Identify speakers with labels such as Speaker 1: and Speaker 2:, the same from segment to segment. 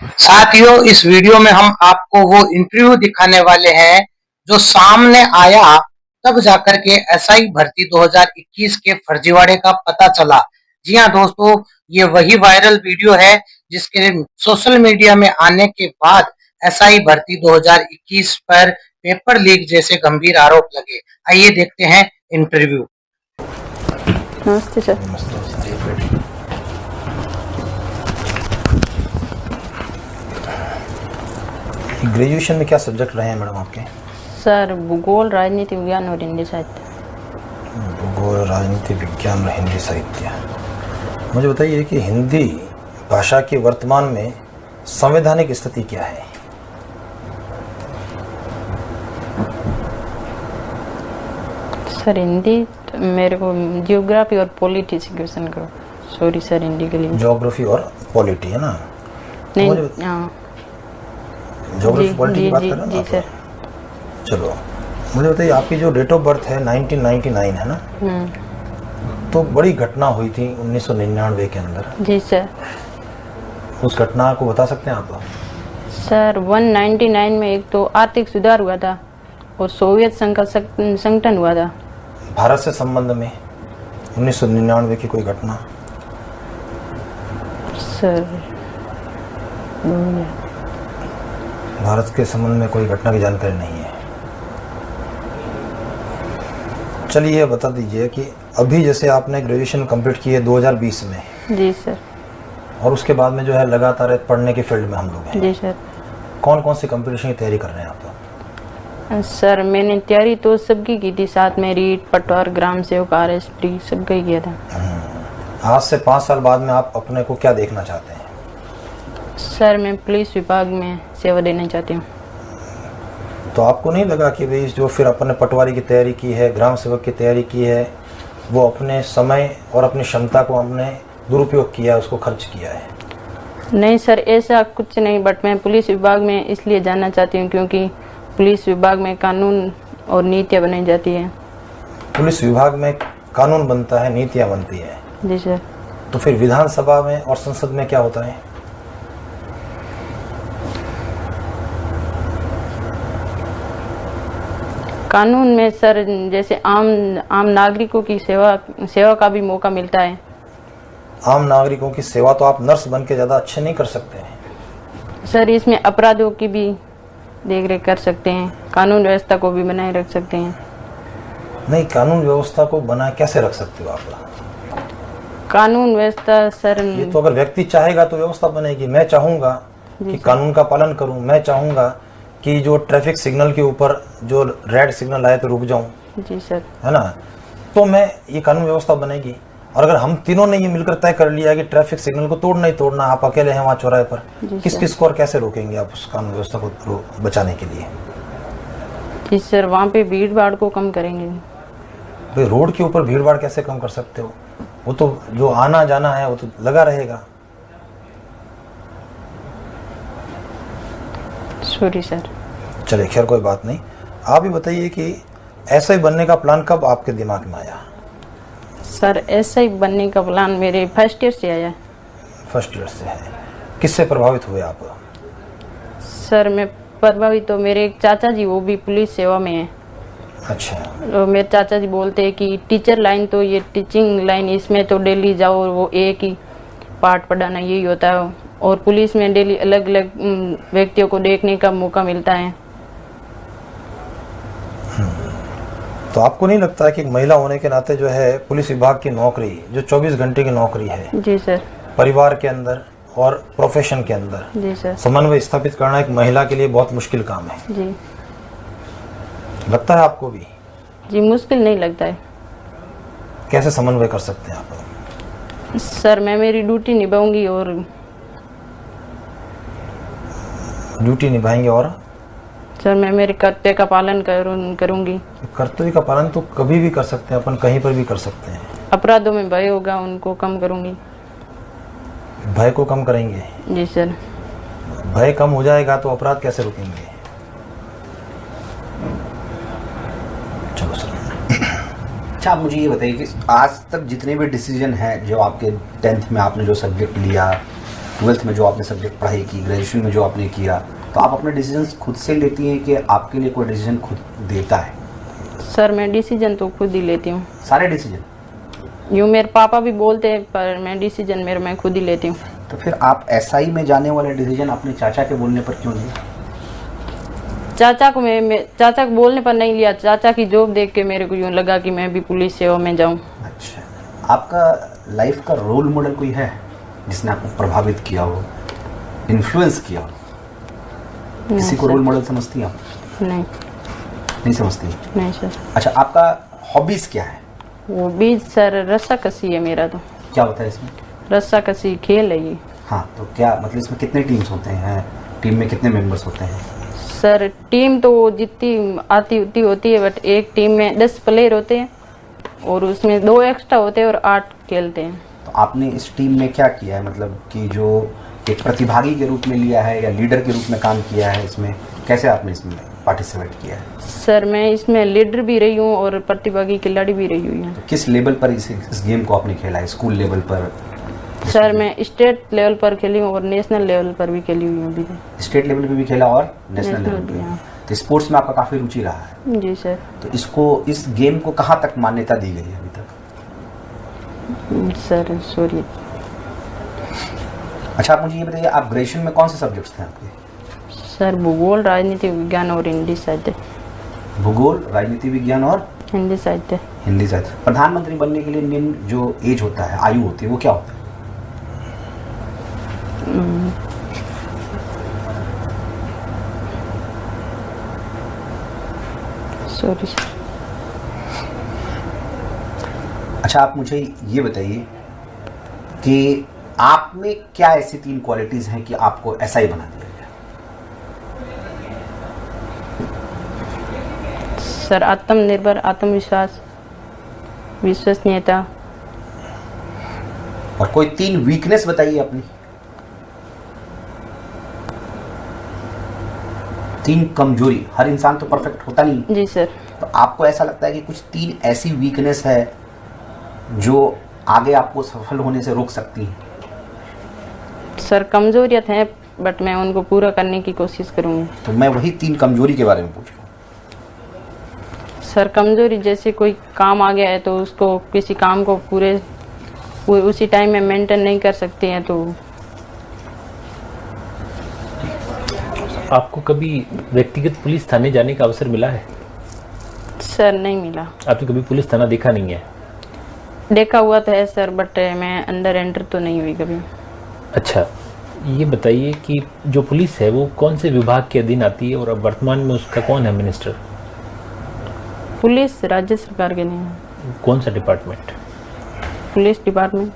Speaker 1: साथियों, इस वीडियो में हम आपको वो इंटरव्यू दिखाने वाले हैं जो सामने आया तब जाकर के एसआई भर्ती 2021 के फर्जीवाड़े का पता चला। जी हाँ दोस्तों, ये वही वायरल वीडियो है जिसके सोशल मीडिया में आने के बाद एसआई भर्ती 2021 पर पेपर लीक जैसे गंभीर आरोप लगे। आइए देखते हैं इंटरव्यू।
Speaker 2: नमस्ते सर।
Speaker 3: ग्रेजुएशन में क्या सब्जेक्ट रहे हैं मैडम आपके?
Speaker 2: सर भूगोल, राजनीति विज्ञान और हिंदी साहित्य।
Speaker 3: भूगोल, राजनीति विज्ञान और हिंदी साहित्य। मुझे बताइए कि हिंदी भाषा की वर्तमान में संवैधानिक स्थिति क्या है?
Speaker 2: सर हिंदी मेरे को जियोग्राफी और पॉलिटी से क्वेश्चन करो। सॉरी सर, हिंदी के लिए
Speaker 3: ज्योग्राफी और पॉलिटी है ना?
Speaker 2: नहीं।
Speaker 3: हाँ, ज्योग्राफी पॉलिटी की बात कर रहे हैं
Speaker 2: जी सर।
Speaker 3: चलो मुझे बताइए, आपकी जो डेट ऑफ बर्थ है 1999 है ना? तो बड़ी घटना हुई थी 1999 के अंदर।
Speaker 2: जी सर।
Speaker 3: उस घटना को बता सकते हैं आप?
Speaker 2: सर 199 में एक तो आर्थिक सुधार हुआ था और सोवियत संघ का संगठन हुआ था।
Speaker 3: भारत से संबंध में 1999 की कोई घटना?
Speaker 2: सर
Speaker 3: भारत के संबंध में कोई घटना की जानकारी नहीं है। चलिए ये बता दीजिए कि अभी जैसे आपने ग्रेजुएशन कंप्लीट की है 2020 में।
Speaker 2: जी सर।
Speaker 3: और उसके बाद में जो है लगातार पढ़ने के फील्ड में हम लोग हैं।
Speaker 2: जी सर।
Speaker 3: कौन कौन सी कंपटीशन की तैयारी कर रहे हैं आप?
Speaker 2: सर मैंने तैयारी तो सबकी की थी, साथ में रीट, पटवार, ग्राम सेवक, RS प्री सबका ही किया था।
Speaker 3: आज से 5 साल बाद में आप अपने को क्या देखना चाहते हैं?
Speaker 2: सर मैं पुलिस विभाग में सेवा देना चाहती हूँ।
Speaker 3: तो आपको नहीं लगा कि भाई जो फिर अपने पटवारी की तैयारी की है, ग्राम सेवक की तैयारी की है, वो अपने समय और अपनी क्षमता को हमने दुरुपयोग किया है, उसको खर्च किया है?
Speaker 2: नहीं सर, ऐसा कुछ नहीं, बट मैं पुलिस विभाग में इसलिए जाना चाहती हूँ क्योंकि पुलिस विभाग में कानून और नीतियाँ बनाई जाती है।
Speaker 3: पुलिस विभाग में कानून बनता है, नीतियाँ बनती है।
Speaker 2: जी सर।
Speaker 3: तो फिर विधानसभा में और संसद में क्या होता है?
Speaker 2: कानून में सर जैसे आम नागरिकों की सेवा का भी मौका मिलता है।
Speaker 3: आम नागरिकों की सेवा तो आप नर्स बन के ज़्यादा अच्छे नहीं कर सकते हैं
Speaker 2: सर, इसमें अपराधों की भी देख रेख कर सकते हैं, कानून व्यवस्था को भी बनाए रख सकते हैं।
Speaker 3: नहीं, कानून व्यवस्था को बनाए कैसे रख सकते हो आप?
Speaker 2: कानून व्यवस्था सर,
Speaker 3: ये तो अगर व्यक्ति चाहेगा तो व्यवस्था बनेगी। मैं चाहूंगा कि कानून का पालन करूं, मैं चाहूंगा कि जो ट्रैफिक सिग्नल के ऊपर जो रेड सिग्नल आए तो रुक जाऊं।
Speaker 2: जी सर।
Speaker 3: है ना? तो मैं ये कानून व्यवस्था बनेगी। और अगर हम तीनों ने ये मिलकर तय कर लिया कि ट्रैफिक सिग्नल को तोड़ना ही तोड़ना, आप अकेले हैं वहाँ चौराहे पर, किस किस को और कैसे रोकेंगे आप उस कानून व्यवस्था को बचाने के लिए?
Speaker 2: जी सर, वहाँ पे भीड़ भाड़ को कम करेंगे।
Speaker 3: भाई रोड के ऊपर भीड़ भाड़ कैसे कम कर सकते हो? वो तो जो आना जाना है वो तो लगा रहेगा।
Speaker 2: Sorry sir.
Speaker 3: चलिए खैर कोई बात नहीं। आप ही बताइए कि ऐसा ही बनने का प्लान कब आपके दिमाग में आया?
Speaker 2: सर ऐसा ही बनने का प्लान मेरे फर्स्ट ईयर से आया।
Speaker 3: फर्स्ट ईयर से है। किससे प्रभावित हुए आप?
Speaker 2: सर मैं प्रभावित तो मेरे एक चाचा जी, वो भी पुलिस सेवा में है।
Speaker 3: अच्छा।
Speaker 2: तो मेरे चाचा जी बोलते हैं कि टीचर लाइन तो ये टीचिंग लाइन, इसमें तो डेली जाओ, वो एक ही पाठ पढ़ाना यही होता है, और पुलिस में डेली अलग अलग व्यक्तियों को देखने का मौका मिलता है।
Speaker 3: तो आपको नहीं लगता है कि महिला होने के नाते जो है पुलिस विभाग की नौकरी जो 24 घंटे की नौकरी है,
Speaker 2: जी सर,
Speaker 3: परिवार के अंदर और प्रोफेशन के अंदर
Speaker 2: जी सर,
Speaker 3: समन्वय स्थापित करना एक महिला के लिए बहुत मुश्किल काम है?
Speaker 2: जी।
Speaker 3: लगता है आपको भी?
Speaker 2: जी मुश्किल नहीं लगता है।
Speaker 3: कैसे समन्वय कर सकते हैं आप?
Speaker 2: सर मैं मेरी ड्यूटी निभाऊंगी और
Speaker 3: ड्यूटी निभाएंगे और
Speaker 2: सर मैं मेरे कर्तव्य का पालन करूंगी।
Speaker 3: कर्तव्य का पालन तो कभी भी कर सकते हैं अपन, कहीं पर भी कर सकते हैं।
Speaker 2: अपराधों में भय होगा उनको कम करूंगी।
Speaker 3: भय को कम करेंगे?
Speaker 2: जी सर।
Speaker 3: भय कम हो जाएगा तो अपराध कैसे रुकेंगे? चलो सर।
Speaker 4: अच्छा, आप मुझे ये बताइए कि आज तक जितने भी डिसीजन हैं जो आपके 10th में आपने जो सब्जेक्ट लिया ट्वेल्थ में जो आपने सब्जेक्ट पढ़ाई की, ग्रेजुएशन में जो आपने किया, तो आप अपने डिसीजंस खुद से लेती हैं कि आपके लिए कोई डिसीजन खुद देता है?
Speaker 2: सर मैं डिसीजन तो खुद ही लेती हूँ।
Speaker 4: सारे डिसीजन?
Speaker 2: यूँ मेरे पापा भी बोलते हैं पर मैं डिसीजन मैं खुद ही लेती हूँ।
Speaker 4: तो फिर आप एसआई में जाने वाले डिसीजन अपने चाचा के बोलने पर क्यों लिया?
Speaker 2: चाचा को मैं चाचा को बोलने पर नहीं लिया। चाचा की जॉब देख के मेरे को यूँ लगा कि मैं भी पुलिस सेवा में जाऊँ।
Speaker 4: अच्छा, आपका लाइफ का रोल मॉडल कोई है जिसने आपको प्रभावित किया हो, इन्फ्लुएंस किया हो? किसी को रोल मॉडल समझती हैं आप?
Speaker 2: नहीं।
Speaker 4: नहीं समझती?
Speaker 2: नहीं सर।
Speaker 4: अच्छा, आपका हॉबीज क्या है?
Speaker 2: वो बीच सर रस्साकसी है मेरा। तो
Speaker 4: क्या होता है इसमें?
Speaker 2: रस्साकसी खेल है ये।
Speaker 4: हाँ, तो क्या मतलब इसमें कितने टीम्स होते हैं? टीम में कितने मेंबर्स होते हैं?
Speaker 2: सर टीम तो जितनी आती उतनी होती है, बट एक टीम में 10 प्लेयर होते हैं और उसमें 2 एक्स्ट्रा होते हैं और 8 खेलते हैं।
Speaker 4: तो आपने इस टीम में क्या किया है, मतलब कि जो एक प्रतिभागी के रूप में लिया है या लीडर के रूप में काम किया है, इसमें कैसे आपने इसमें पार्टिसिपेट किया है?
Speaker 2: सर मैं इसमें लीडर भी रही हूँ और प्रतिभागी खिलाड़ी भी रही हुई हूँ।
Speaker 4: तो किस लेवल पर इस गेम को आपने खेला है? स्कूल लेवल पर?
Speaker 2: सर मैं स्टेट लेवल पर खेली हूँ और नेशनल लेवल पर भी खेली हुई हूँ अभी।
Speaker 4: स्टेट लेवल पे भी खेला और नेशनल
Speaker 2: नेशनल
Speaker 4: लेवल
Speaker 2: भी,
Speaker 4: पे?
Speaker 2: हाँ।
Speaker 4: तो स्पोर्ट्स में आपका काफ़ी रुचि रहा है?
Speaker 2: जी सर।
Speaker 4: तो इस गेम को कहाँ तक मान्यता दी गई है अभी तक?
Speaker 2: Sir sorry.
Speaker 4: अच्छा, आप मुझे ये बताइए, आप ग्रेजुएशन में कौन से सब्जेक्ट्स थे आपके?
Speaker 2: सर भूगोल, राजनीति विज्ञान और हिंदी साहित्य।
Speaker 4: भूगोल, राजनीति विज्ञान और
Speaker 2: हिंदी साहित्य।
Speaker 4: हिंदी साहित्य। प्रधानमंत्री बनने के लिए निम्न जो एज होता है, आयु होती है, वो क्या होता है?
Speaker 2: Sorry sir.
Speaker 4: अच्छा, आप मुझे ये बताइए कि आप में क्या ऐसी 3 क्वालिटीज हैं कि आपको एसआई बना दिया गया?
Speaker 2: सर आत्मनिर्भर, आत्मविश्वास, विश्वसनीयता।
Speaker 4: और कोई 3 वीकनेस बताइए अपनी। 3 कमजोरी। हर इंसान तो परफेक्ट होता नहीं।
Speaker 2: जी सर।
Speaker 4: तो आपको ऐसा लगता है कि कुछ 3 ऐसी वीकनेस है जो आगे आपको सफल होने से रोक सकती है?
Speaker 2: सर कमजोरियत है बट मैं उनको पूरा करने की कोशिश करूंगी।
Speaker 4: तो मैं वही 3 कमजोरी के बारे में पूछ रहा हूँ।
Speaker 2: सर कमजोरी जैसे कोई काम आ गया है तो उसको किसी काम को पूरे उसी टाइम में मेंटेन नहीं कर सकते हैं। तो
Speaker 5: आपको कभी व्यक्तिगत पुलिस थाने जाने का अवसर मिला है?
Speaker 2: सर नहीं मिला।
Speaker 5: आपने कभी पुलिस थाना देखा नहीं है?
Speaker 2: देखा हुआ तो है सर बट मैं अंदर एंटर तो नहीं हुई कभी।
Speaker 5: अच्छा, ये बताइए कि जो पुलिस है वो कौन से विभाग के अधीन आती है और अब वर्तमान में उसका कौन है मिनिस्टर?
Speaker 2: पुलिस राज्य सरकार के नहीं है।
Speaker 5: कौन सा department?
Speaker 2: Police department.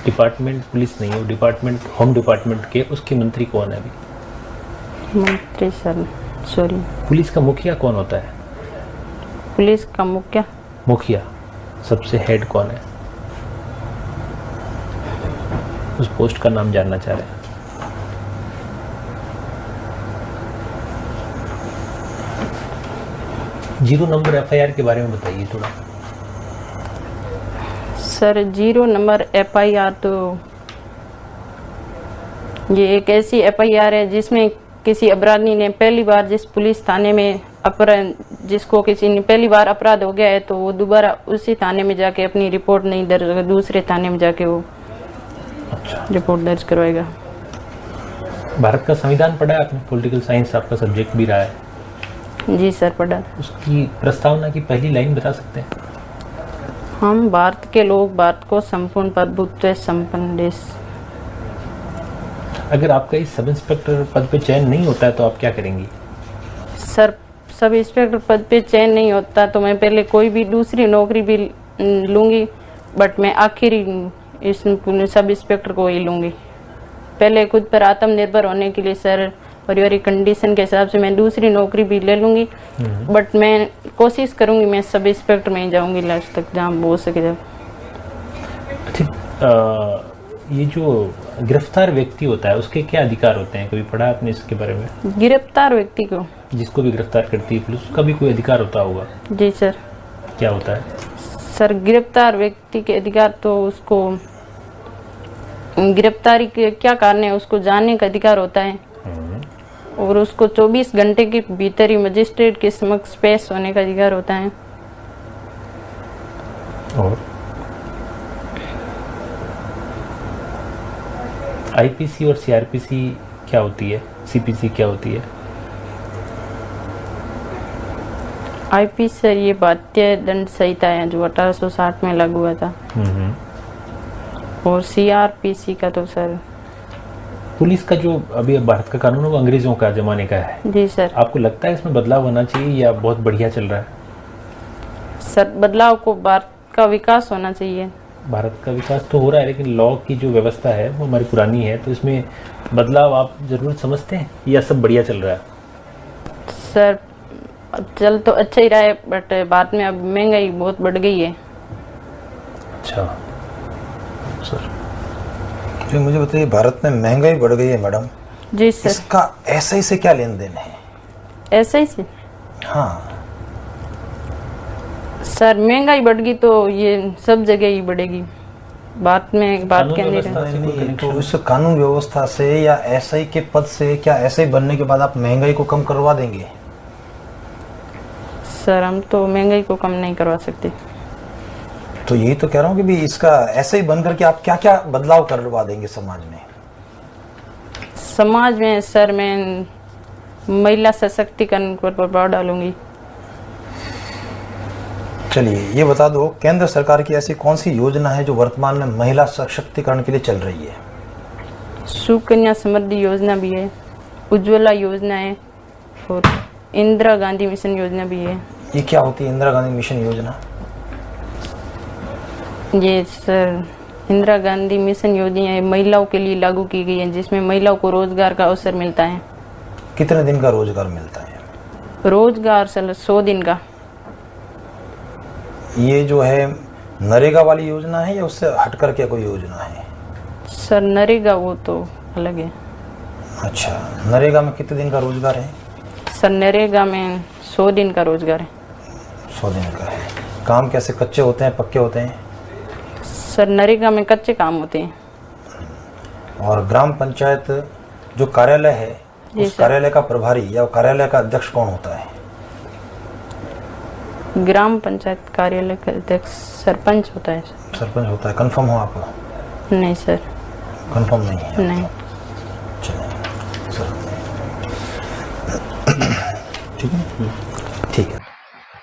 Speaker 5: Department police नहीं है, वो डिपार्टमेंट होम डिपार्टमेंट के, उसके मंत्री कौन है अभी?
Speaker 2: मंत्री सर सॉरी।
Speaker 5: पुलिस का मुखिया कौन होता है?
Speaker 2: पुलिस का मुखिया।
Speaker 5: मुखिया सबसे हेड कौन है? उस पोस्ट का नाम जानना चाह रहे हैं। जीरो नंबर एफआईआर के बारे में बताइए थोड़ा।
Speaker 2: सर 0 नंबर एफआईआर तो ये एक ऐसी एफआईआर है जिसमें किसी अपराधी ने पहली बार जिस पुलिस थाने में जिसको किसी ने पहली बार अपराध हो गया है तो वो दोबारा उसी थाने में जाके अपनी रिपोर्ट नहीं दर्ज, दूसरे थाने में जाके वो रिपोर्ट दर्ज करवाएगा।
Speaker 5: भारत का संविधान पढ़ा है आपने? पॉलिटिकल साइंस आपका सब्जेक्ट भी रहा है।
Speaker 2: जी सर पढ़ा।
Speaker 5: उसकी प्रस्तावना की पहली लाइन बता सकते हैं?
Speaker 2: हम भारत के लोग, भारत को संपूर्ण प्रभुत्व संपन्न देश।
Speaker 5: अगर आपका इस सब इंस्पेक्टर पद पे चयन नहीं होता है तो आप क्या करेंगी?
Speaker 2: सर सब इंस्पेक्टर पद पे चयन नहीं होता तो मैं पहले कोई भी दूसरी नौकरी भी लूँगी बट मैं आखिरी इस सब इंस्पेक्टर को ही लूँगी। पहले खुद पर आत्मनिर्भर होने के लिए सर पारिवारिक कंडीशन के हिसाब से मैं दूसरी नौकरी भी ले लूँगी बट मैं कोशिश करूँगी मैं सब इंस्पेक्टर में ही जाऊँगी लास्ट तक जहाँ हो सके जब।
Speaker 5: अच्छा, ये जो गिरफ्तार व्यक्ति होता है उसके क्या अधिकार होते हैं? कभी पढ़ा आपने इसके बारे में?
Speaker 2: गिरफ्तार व्यक्ति को,
Speaker 5: जिसको भी गिरफ्तार करती है पुलिस, उसका भी कोई अधिकार होता होगा?
Speaker 2: जी सर।
Speaker 5: क्या होता है?
Speaker 2: सर गिरफ्तार व्यक्ति के अधिकार तो उसको गिरफ्तारी के क्या कारण है उसको जानने का अधिकार होता है और उसको 24 घंटे के भीतर ही मजिस्ट्रेट के समक्ष पेश होने का अधिकार होता है।
Speaker 5: और आईपीसी और सीआरपीसी क्या होती है, सीपीसी क्या होती है?
Speaker 2: आईपीसी सर ये भारतीय दंड संहिता है जो 1860 में लागू हुआ था और सीआरपीसी का तो सर
Speaker 5: पुलिस का जो अभी भारत का कानून है वो अंग्रेजों का जमाने का है।
Speaker 2: जी सर।
Speaker 5: आपको लगता है इसमें बदलाव होना चाहिए या बहुत बढ़िया चल रहा है?
Speaker 2: सर बदलाव को भारत का विकास होना चाहिए।
Speaker 5: भारत का विकास तो हो रहा है लेकिन लॉ की जो व्यवस्था है वो हमारी पुरानी है, तो इसमें बदलाव आप जरूर समझते हैं या सब बढ़िया चल रहा है?
Speaker 2: सर चल तो अच्छा ही रहा है बट बाद में अब महंगाई बहुत बढ़ गई है।
Speaker 5: अच्छा
Speaker 3: सर जी मुझे बताइए, भारत में महंगाई बढ़ गई है मैडम,
Speaker 2: जी सर।
Speaker 3: इसका एसआई से क्या लेन देन है?
Speaker 2: एसआई से?
Speaker 3: हाँ
Speaker 2: सर महंगाई बढ़ गई तो ये सब जगह ही बढ़ेगी, बात में बात
Speaker 5: कानून
Speaker 2: कहने
Speaker 5: व्यवस्था
Speaker 2: का।
Speaker 5: से कोई
Speaker 3: नहीं,
Speaker 5: कनेक्शन?
Speaker 3: तो इस कानून व्यवस्था से या एसआई के पद से, क्या एसआई बनने के बाद आप महंगाई को कम करवा देंगे?
Speaker 2: सर हम तो महंगाई को कम नहीं करवा सकते।
Speaker 3: तो यही तो कह रहा हूँ कि भी इसका एसआई बन करके आप क्या क्या बदलाव करवा देंगे समाज में?
Speaker 2: समाज में सर मैं महिला सशक्तिकरण पर प्रभाव डालूंगी।
Speaker 3: चलिए ये बता दो, केंद्र सरकार की ऐसी कौन सी योजना है जो वर्तमान में महिला सशक्तिकरण के लिए चल रही है?
Speaker 2: सुकन्या समृद्धि योजना भी है, उज्ज्वला योजना है और इंदिरा गांधी मिशन योजना भी है।
Speaker 3: ये क्या होती है इंदिरा गांधी मिशन योजना?
Speaker 2: ये सर इंदिरा गांधी मिशन योजना महिलाओं के लिए लागू की गई है जिसमें महिलाओं को रोजगार का अवसर मिलता है।
Speaker 3: कितने दिन का रोजगार मिलता है?
Speaker 2: रोजगार सर 100 दिन का।
Speaker 3: ये जो है नरेगा वाली योजना है या उससे हट करके कोई योजना है?
Speaker 2: सर नरेगा वो तो अलग है।
Speaker 3: अच्छा, नरेगा में कितने दिन का रोजगार है?
Speaker 2: सर नरेगा में 100 दिन का रोजगार है।
Speaker 3: 100 दिन का है। काम कैसे, कच्चे होते हैं पक्के होते हैं?
Speaker 2: सर नरेगा में कच्चे काम होते हैं।
Speaker 3: और ग्राम पंचायत जो कार्यालय है उस
Speaker 2: सर।
Speaker 3: कार्यालय का प्रभारी या कार्यालय का अध्यक्ष कौन होता है?
Speaker 2: ग्राम पंचायत कार्यालय का अध्यक्ष सरपंच होता है।
Speaker 3: सरपंच होता है। कंफर्म हो आप?
Speaker 2: नहीं सर।
Speaker 3: कंफर्म नहीं है?
Speaker 2: नहीं।
Speaker 3: चलिए सर, ठीक है ठीक है।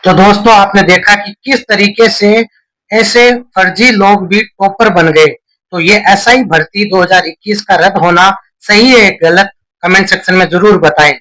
Speaker 1: तो दोस्तों आपने देखा कि किस तरीके से ऐसे फर्जी लोग भी टॉपर बन गए। तो ये एसआई भर्ती 2021 का रद्द होना सही है गलत, कमेंट सेक्शन में जरूर बताएं।